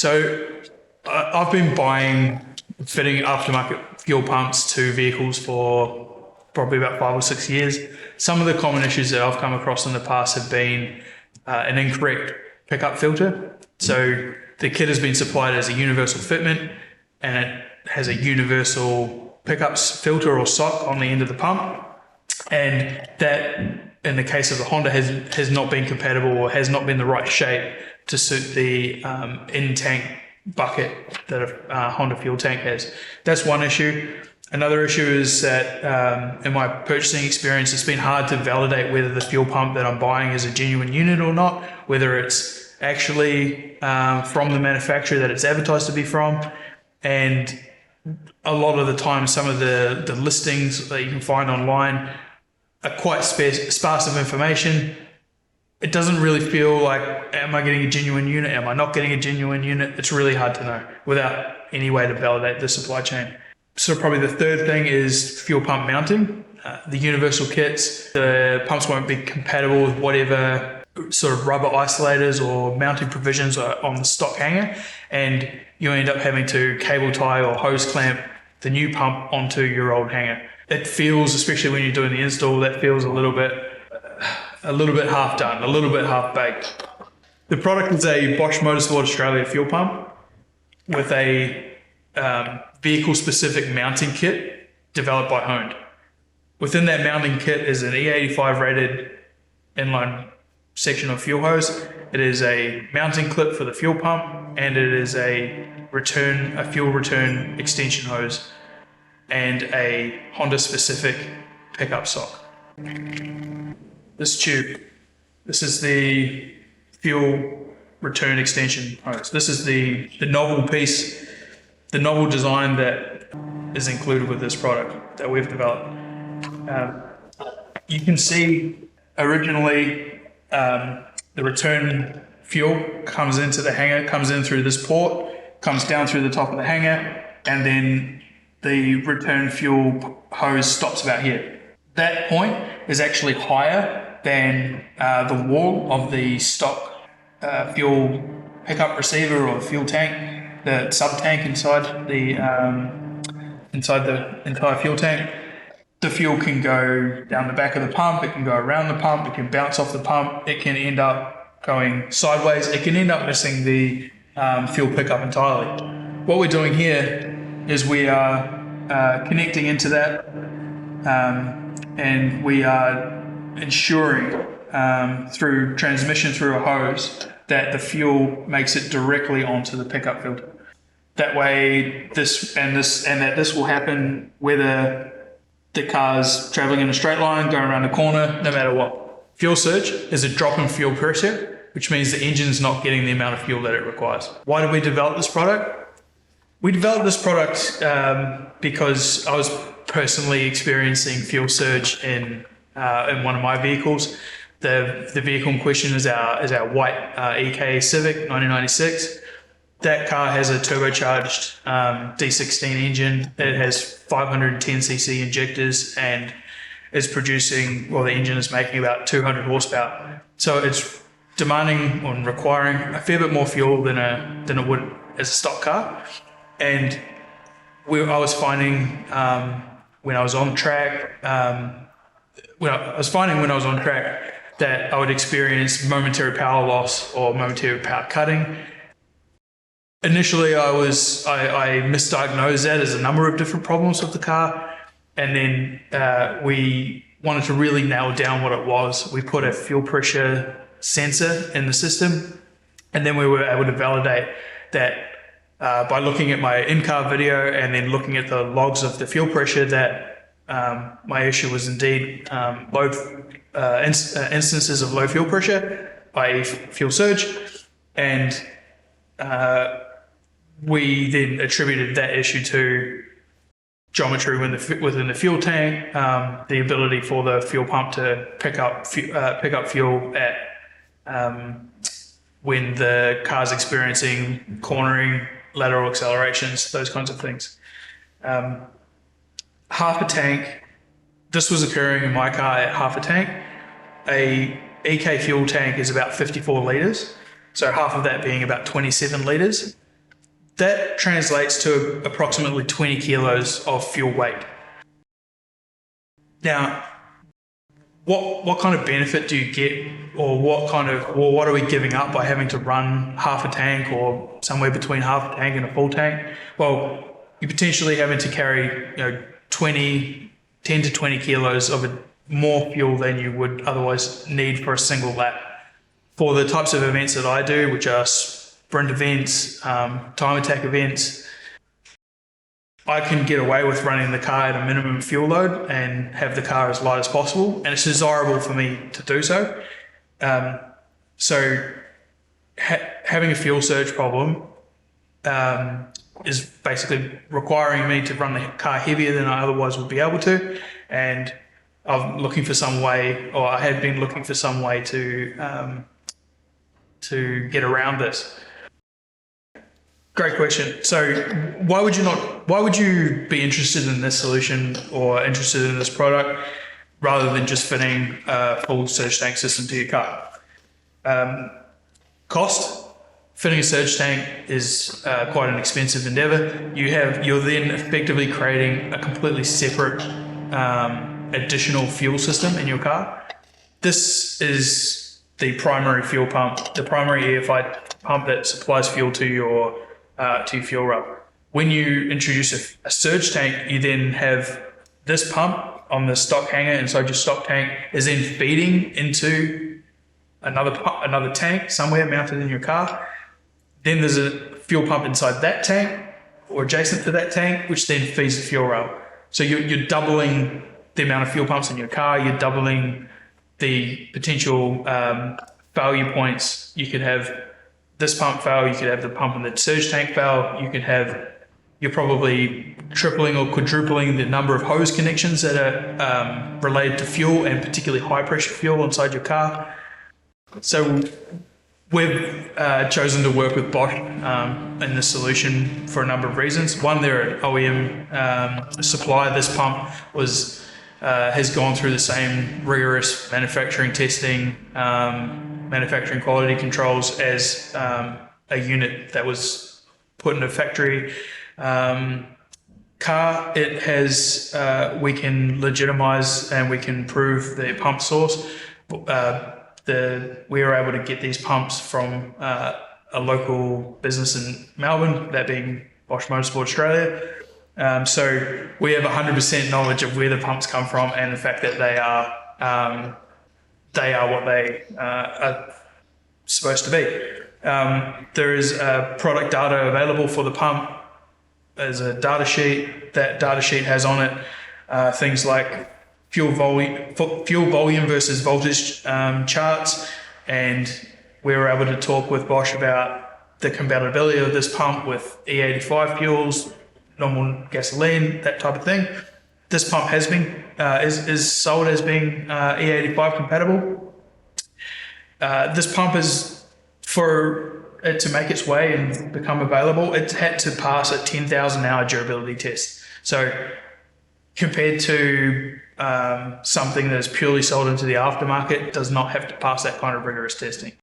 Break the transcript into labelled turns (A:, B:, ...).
A: I've been fitting aftermarket fuel pumps to vehicles for probably about 5 or 6 years. Some of the common issues that I've come across in the past have been an incorrect pickup filter. So the kit has been supplied as a universal fitment, and it has a universal pickups filter or sock on the end of the pump. And that, in the case of the Honda, has not been compatible or has not been the right shape to suit the in-tank bucket that a Honda fuel tank has. That's one issue. Another issue is that in my purchasing experience, it's been hard to validate whether the fuel pump that I'm buying is a genuine unit or not, whether it's actually from the manufacturer that it's advertised to be from. And a lot of the time, some of the listings that you can find online are quite sparse of information. It doesn't really feel like, am I getting a genuine unit? Am I not getting a genuine unit? It's really hard to know without any way to validate the supply chain. So probably the third thing is fuel pump mounting. The universal kits, the pumps won't be compatible with whatever sort of rubber isolators or mounting provisions are on the stock hanger, and you end up having to cable tie or hose clamp the new pump onto your old hanger. It feels, especially when you're doing the install, that feels a little bit half done, a little bit half baked. The product is a Bosch Motorsport Australia fuel pump with a vehicle-specific mounting kit developed by Honda. Within that mounting kit is an E85 rated inline section of fuel hose. It is a mounting clip for the fuel pump, and it is a fuel return extension hose and a Honda-specific pickup sock. This tube, this is the fuel return extension hose. This is the novel piece, the novel design that is included with this product that we've developed. You can see originally the return fuel comes into the hanger, comes in through this port, comes down through the top of the hanger, and then the return fuel hose stops about here. That point is actually higher than the wall of the stock fuel pickup receiver or fuel tank, the sub-tank inside the entire fuel tank. The fuel can go down the back of the pump, it can go around the pump, it can bounce off the pump, it can end up going sideways, it can end up missing the fuel pickup entirely. What we're doing here is we are connecting into that, and we are ensuring through transmission through a hose that the fuel makes it directly onto the pickup filter. That way this will happen whether the car's traveling in a straight line, going around a corner, no matter what. Fuel surge is a drop in fuel pressure, which means the engine's not getting the amount of fuel that it requires. Why did we develop this product? We developed this product because I was personally experiencing fuel surge in one of my vehicles. The vehicle in question is our white EK Civic 1996. That car has a turbocharged D16 engine. It has 510cc injectors and is producing, well, the engine is making about 200 horsepower. So it's demanding and requiring a fair bit more fuel than it would as a stock car. And I was finding when I was on track, that I would experience momentary power loss or momentary power cutting. Initially, I misdiagnosed that as a number of different problems with the car, and then we wanted to really nail down what it was. We put a fuel pressure sensor in the system, and then we were able to validate that by looking at my in-car video and then looking at the logs of the fuel pressure that my issue was indeed instances of low fuel pressure, i.e. fuel surge, and we then attributed that issue to geometry within the fuel tank, the ability for the fuel pump to pick up fuel at when the car's experiencing cornering, lateral accelerations, those kinds of things. Half a tank. This was occurring in my car at half a tank. A EK fuel tank is about 54 litres, so half of that being about 27 litres. That translates to approximately 20 kilos of fuel weight. Now, what kind of benefit do you get, or what are we giving up by having to run half a tank or somewhere between half a tank and a full tank? Well, you're potentially having to carry 10 to 20 kilos of more fuel than you would otherwise need for a single lap. For the types of events that I do, which are sprint events, time attack events, I can get away with running the car at a minimum fuel load and have the car as light as possible, and it's desirable for me to do so. Having a fuel surge problem is basically requiring me to run the car heavier than I otherwise would be able to, and I'm looking for some way, or I have been looking for some way to get around this. Great question. So why would you be interested in this solution or interested in this product rather than just fitting a full surge tank system to your car? Cost. Fitting a surge tank is quite an expensive endeavor. You're then effectively creating a completely separate additional fuel system in your car. This is the primary fuel pump, the primary EFI pump that supplies fuel to your fuel rail. When you introduce a surge tank, you then have this pump on the stock hanger inside your stock tank is then feeding into another tank somewhere mounted in your car. Then there's a fuel pump inside that tank or adjacent to that tank, which then feeds the fuel rail. So you're doubling the amount of fuel pumps in your car. You're doubling the potential failure points. You could have this pump fail, you could have the pump in the surge tank fail, you're probably tripling or quadrupling the number of hose connections that are related to fuel, and particularly high pressure fuel inside your car. So we've chosen to work with Bosch in this solution for a number of reasons. One, they're an OEM supplier. This pump has gone through the same rigorous manufacturing testing, manufacturing quality controls as a unit that was put in a factory car. It has, we can legitimize and we can prove the pump source. We are able to get these pumps from a local business in Melbourne, that being Bosch Motorsport Australia. So we have 100% knowledge of where the pumps come from and the fact that they are what they are supposed to be. There is product data available for the pump. There's a data sheet. That data sheet has on it things like fuel volume versus voltage charts, and we were able to talk with Bosch about the compatibility of this pump with E85 fuels, normal gasoline, that type of thing. This pump has been is sold as being E85 compatible. This pump is, for it to make its way and become available, it had to pass a 10,000 hour durability test. So compared to something that is purely sold into the aftermarket, does not have to pass that kind of rigorous testing.